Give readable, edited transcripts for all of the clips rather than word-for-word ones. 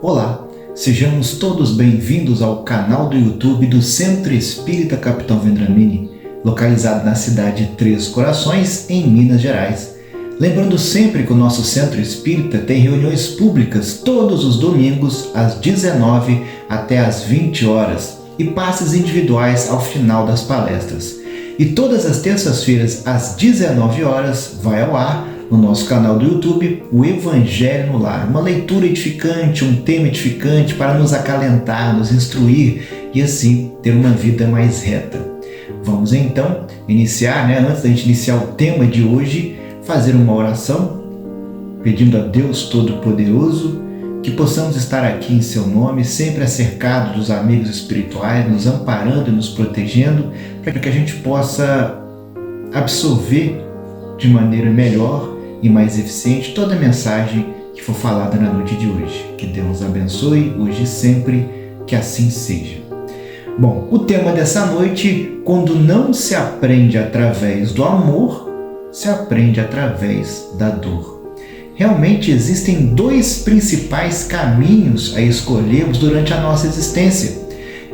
Olá, sejamos todos bem-vindos ao canal do YouTube do Centro Espírita Capitão Vendramini, localizado na cidade de Três Corações, em Minas Gerais. Lembrando sempre que o nosso Centro Espírita tem reuniões públicas todos os domingos, às 19 até às 20 horas, e passes individuais ao final das palestras. E todas as terças-feiras, às 19 horas, vai ao ar, no nosso canal do YouTube, o Evangelho no Lar, uma leitura edificante, um tema edificante para nos acalentar, nos instruir e assim ter uma vida mais reta. Vamos então iniciar, antes da gente iniciar o tema de hoje, fazer uma oração, pedindo a Deus Todo-Poderoso que possamos estar aqui em seu nome, sempre cercados dos amigos espirituais, nos amparando e nos protegendo, para que a gente possa absorver de maneira melhor e mais eficiente toda a mensagem que for falada na noite de hoje. Que Deus nos abençoe hoje e sempre, que assim seja. Bom, o tema dessa noite: quando não se aprende através do amor, se aprende através da dor. Realmente existem dois principais caminhos a escolhermos durante a nossa existência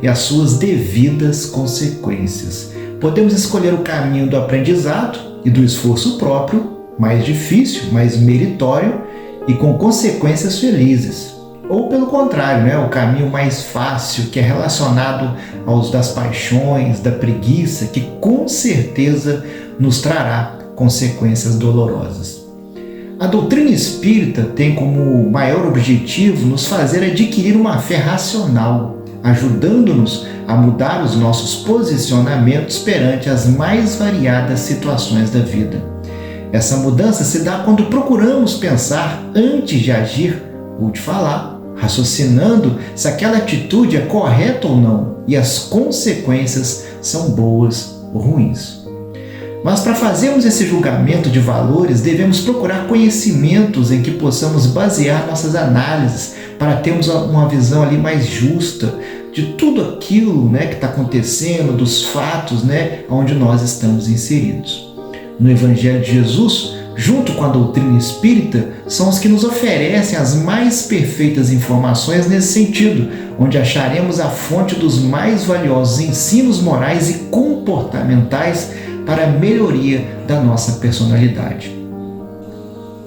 e as suas devidas consequências. Podemos escolher o caminho do aprendizado e do esforço próprio, mais difícil, mais meritório e com consequências felizes. Ou pelo contrário, o caminho mais fácil, que é relacionado aos das paixões, da preguiça, que com certeza nos trará consequências dolorosas. A doutrina espírita tem como maior objetivo nos fazer adquirir uma fé racional, ajudando-nos a mudar os nossos posicionamentos perante as mais variadas situações da vida. Essa mudança se dá quando procuramos pensar antes de agir ou de falar, raciocinando se aquela atitude é correta ou não e as consequências são boas ou ruins. Mas para fazermos esse julgamento de valores, devemos procurar conhecimentos em que possamos basear nossas análises para termos uma visão ali mais justa de tudo aquilo que está acontecendo, dos fatos onde nós estamos inseridos. No Evangelho de Jesus, junto com a doutrina espírita, são os que nos oferecem as mais perfeitas informações nesse sentido, onde acharemos a fonte dos mais valiosos ensinos morais e comportamentais para a melhoria da nossa personalidade.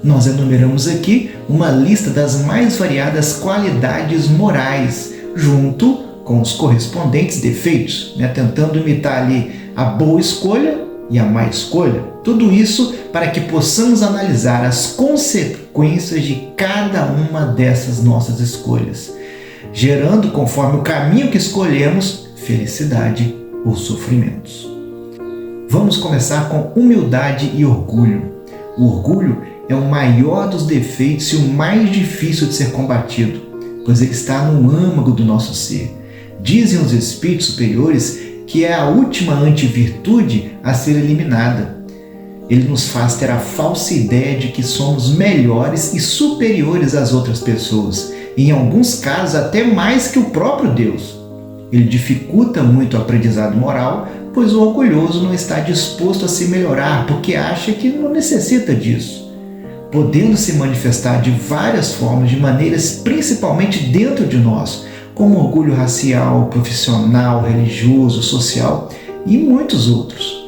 Nós enumeramos aqui uma lista das mais variadas qualidades morais, junto com os correspondentes defeitos, tentando imitar ali a boa escolha e a má escolha. Tudo isso para que possamos analisar as consequências de cada uma dessas nossas escolhas, gerando, conforme o caminho que escolhemos, felicidade ou sofrimentos. Vamos começar com humildade e orgulho. O orgulho é o maior dos defeitos e o mais difícil de ser combatido, pois ele está no âmago do nosso ser. Dizem os espíritos superiores que é a última antivirtude a ser eliminada. Ele nos faz ter a falsa ideia de que somos melhores e superiores às outras pessoas, e em alguns casos até mais que o próprio Deus. Ele dificulta muito o aprendizado moral, pois o orgulhoso não está disposto a se melhorar porque acha que não necessita disso, podendo se manifestar de várias formas, de maneiras principalmente dentro de nós, como orgulho racial, profissional, religioso, social e muitos outros.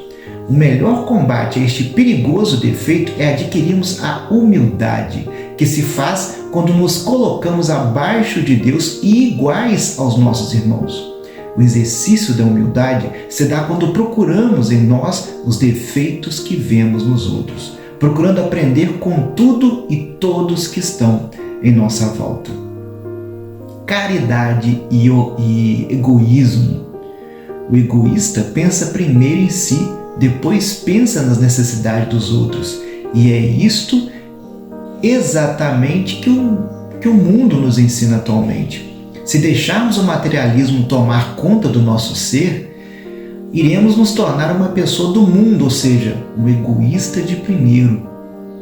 O melhor combate a este perigoso defeito é adquirirmos a humildade, que se faz quando nos colocamos abaixo de Deus e iguais aos nossos irmãos. O exercício da humildade se dá quando procuramos em nós os defeitos que vemos nos outros, procurando aprender com tudo e todos que estão em nossa volta. Caridade e egoísmo. O egoísta pensa primeiro em si, depois pensa nas necessidades dos outros. E é isto exatamente que o mundo nos ensina atualmente. Se deixarmos o materialismo tomar conta do nosso ser, iremos nos tornar uma pessoa do mundo, ou seja, um egoísta de primeiro.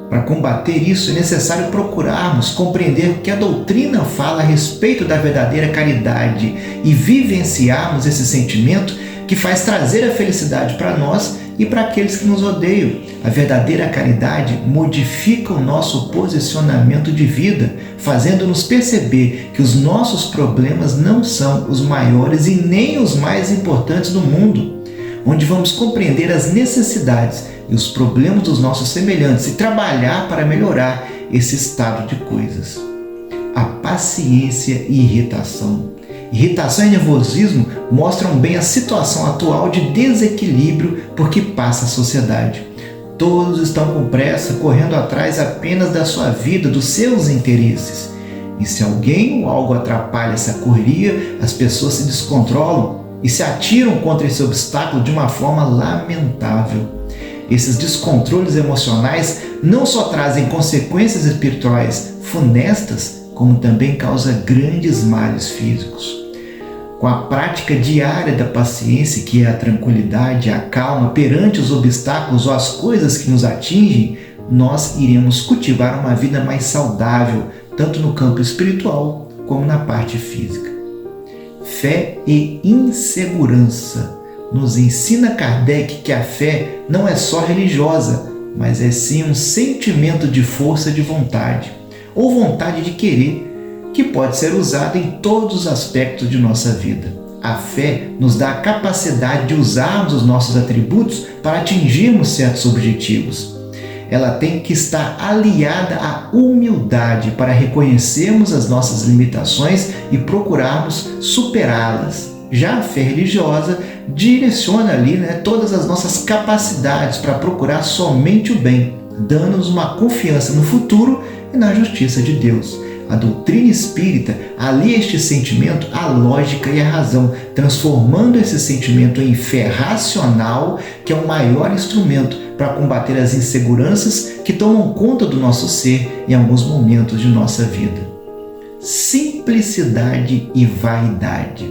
Para combater isso, é necessário procurarmos compreender o que a doutrina fala a respeito da verdadeira caridade e vivenciarmos esse sentimento que faz trazer a felicidade para nós e para aqueles que nos odeiam. A verdadeira caridade modifica o nosso posicionamento de vida, fazendo-nos perceber que os nossos problemas não são os maiores e nem os mais importantes do mundo, onde vamos compreender as necessidades e os problemas dos nossos semelhantes e trabalhar para melhorar esse estado de coisas. A paciência e irritação. Irritação e nervosismo mostram bem a situação atual de desequilíbrio por que passa a sociedade. Todos estão com pressa, correndo atrás apenas da sua vida, dos seus interesses. E se alguém ou algo atrapalha essa correria, as pessoas se descontrolam e se atiram contra esse obstáculo de uma forma lamentável. Esses descontroles emocionais não só trazem consequências espirituais funestas, como também causam grandes males físicos. Com a prática diária da paciência, que é a tranquilidade, a calma perante os obstáculos ou as coisas que nos atingem, nós iremos cultivar uma vida mais saudável, tanto no campo espiritual como na parte física. Fé e insegurança. Nos ensina Kardec que a fé não é só religiosa, mas é sim um sentimento de força de vontade, ou vontade de querer, que pode ser usado em todos os aspectos de nossa vida. A fé nos dá a capacidade de usarmos os nossos atributos para atingirmos certos objetivos. Ela tem que estar aliada à humildade para reconhecermos as nossas limitações e procurarmos superá-las. Já a fé religiosa direciona ali todas as nossas capacidades para procurar somente o bem, dando-nos uma confiança no futuro e na justiça de Deus. A doutrina espírita alia este sentimento à lógica e à razão, transformando esse sentimento em fé racional, que é o maior instrumento para combater as inseguranças que tomam conta do nosso ser em alguns momentos de nossa vida. Simplicidade e vaidade.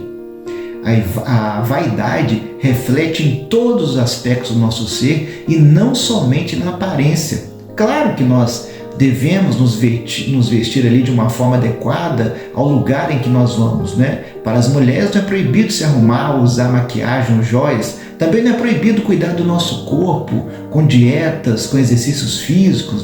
A vaidade reflete em todos os aspectos do nosso ser e não somente na aparência. Claro que nós devemos nos vestir ali de uma forma adequada ao lugar em que nós vamos, Para as mulheres não é proibido se arrumar, usar maquiagem ou joias. Também não é proibido cuidar do nosso corpo com dietas, com exercícios físicos,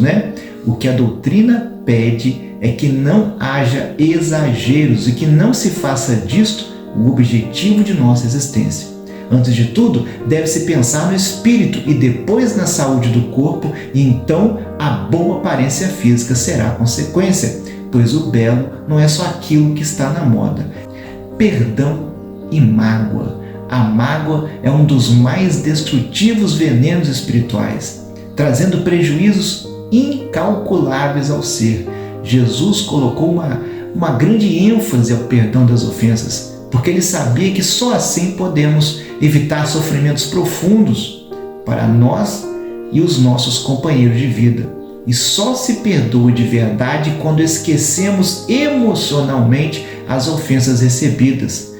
O que a doutrina pede é que não haja exageros e que não se faça disto o objetivo de nossa existência. Antes de tudo, deve-se pensar no espírito e depois na saúde do corpo, e então a boa aparência física será a consequência, pois o belo não é só aquilo que está na moda. Perdão e mágoa. A mágoa é um dos mais destrutivos venenos espirituais, trazendo prejuízos incalculáveis ao ser. Jesus colocou uma grande ênfase ao perdão das ofensas, porque ele sabia que só assim podemos evitar sofrimentos profundos para nós e os nossos companheiros de vida. E só se perdoa de verdade quando esquecemos emocionalmente as ofensas recebidas,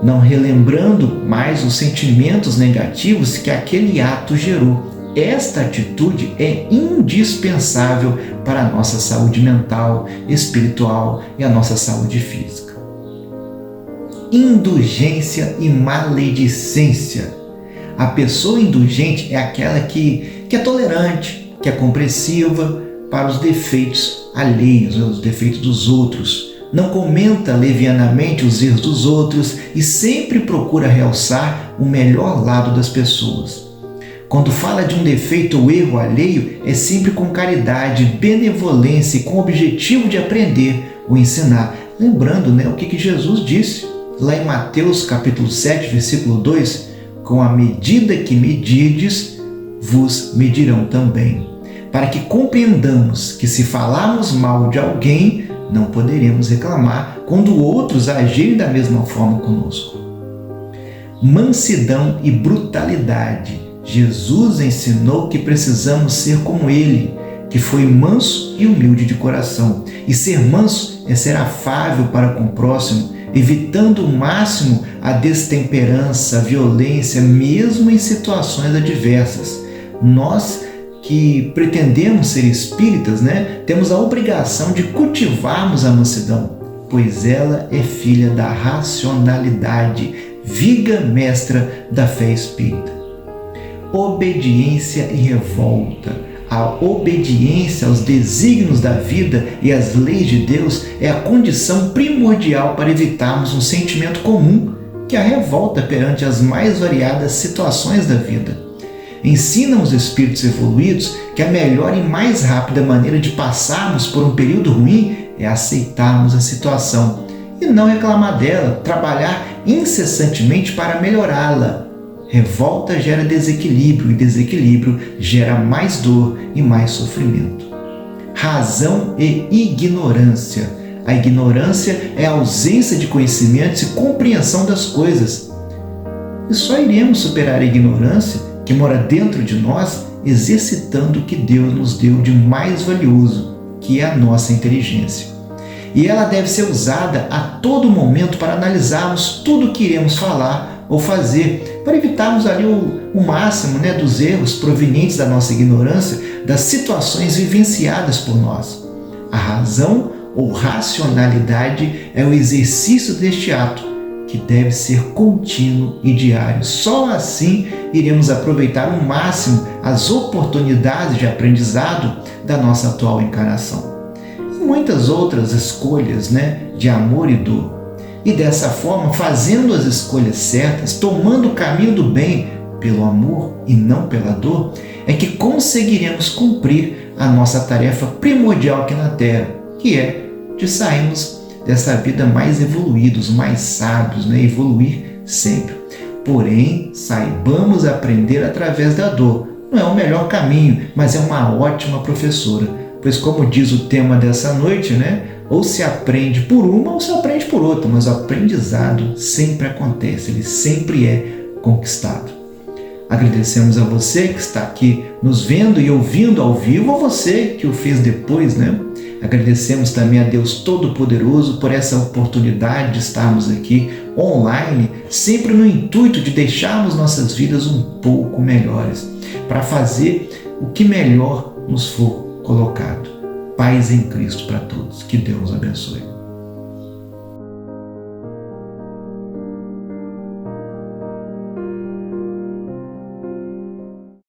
não relembrando mais os sentimentos negativos que aquele ato gerou. Esta atitude é indispensável para a nossa saúde mental, espiritual e a nossa saúde física. Indulgência e maledicência. A pessoa indulgente é aquela que é tolerante, que é compreensiva para os defeitos alheios, os defeitos dos outros. Não comenta levianamente os erros dos outros e sempre procura realçar o melhor lado das pessoas. Quando fala de um defeito ou erro alheio, é sempre com caridade, benevolência e com o objetivo de aprender ou ensinar. Lembrando o que Jesus disse lá em Mateus capítulo 7, versículo 2, com a medida que medirdes, vos medirão também. Para que compreendamos que se falarmos mal de alguém, não poderemos reclamar quando outros agirem da mesma forma conosco. Mansidão e brutalidade. Jesus ensinou que precisamos ser como Ele, que foi manso e humilde de coração. E ser manso é ser afável para com o próximo, evitando o máximo a destemperança, a violência, mesmo em situações adversas. Nós que pretendemos ser espíritas, temos a obrigação de cultivarmos a mansidão, pois ela é filha da racionalidade, viga mestra da fé espírita. Obediência e revolta. A obediência aos desígnios da vida e às leis de Deus é a condição primordial para evitarmos um sentimento comum, que é a revolta perante as mais variadas situações da vida. Ensinam os espíritos evoluídos que a melhor e mais rápida maneira de passarmos por um período ruim é aceitarmos a situação e não reclamar dela, trabalhar incessantemente para melhorá-la. Revolta gera desequilíbrio e desequilíbrio gera mais dor e mais sofrimento. Razão e ignorância. A ignorância é a ausência de conhecimentos e compreensão das coisas. E só iremos superar a ignorância que mora dentro de nós exercitando o que Deus nos deu de mais valioso, que é a nossa inteligência. E ela deve ser usada a todo momento para analisarmos tudo o que iremos falar ou fazer, para evitarmos ali o máximo dos erros provenientes da nossa ignorância, das situações vivenciadas por nós. A razão ou racionalidade é o exercício deste ato, que deve ser contínuo e diário. Só assim iremos aproveitar ao máximo as oportunidades de aprendizado da nossa atual encarnação. E muitas outras escolhas de amor e dor. E dessa forma, fazendo as escolhas certas, tomando o caminho do bem pelo amor e não pela dor, é que conseguiremos cumprir a nossa tarefa primordial aqui na Terra, que é de sairmos dessa vida mais evoluídos, mais sábios, evoluir sempre. Porém, saibamos aprender através da dor. Não é o melhor caminho, mas é uma ótima professora. Pois como diz o tema dessa noite, ou se aprende por uma ou se aprende por outra, mas o aprendizado sempre acontece, ele sempre é conquistado. Agradecemos a você que está aqui nos vendo e ouvindo ao vivo, a você que o fez depois, Agradecemos também a Deus Todo-Poderoso por essa oportunidade de estarmos aqui online, sempre no intuito de deixarmos nossas vidas um pouco melhores, para fazer o que melhor nos for colocado. Paz em Cristo para todos. Que Deus abençoe.